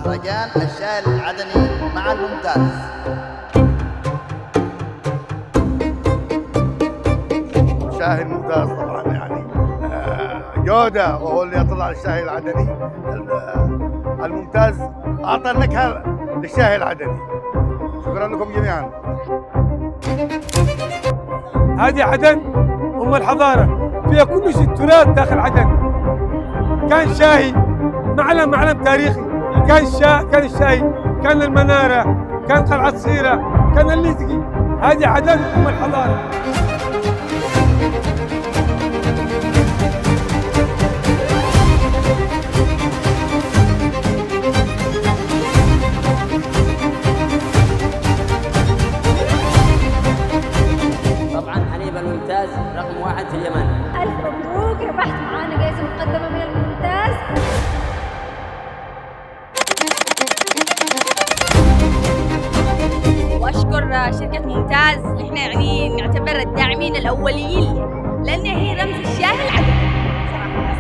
مهرجان الشاي العدني مع الممتاز. الشاي الممتاز طبعا يعني جودة، وهو اللي يطلع الشاي العدني الممتاز، أعطى النكهة للشاي العدني. شكرا لكم جميعا. هذه عدن أم الحضارة، فيها كل شيء تراث داخل عدن. كان شاهي معلم تاريخي، كان الشاي، كان المنارة، كان قلعة صغيرة، كان الليثقي. هذه عدن أم الحضارة. طبعا حليب الممتاز رقم 1 في اليمن. ألف مبروك، ربحت معانا جائزة مقدمة من الممتاز. واشكر شركة ممتاز، احنا يعني نعتبر الداعمين الأوليين لأن هي رمز الشاي العدني صراحة.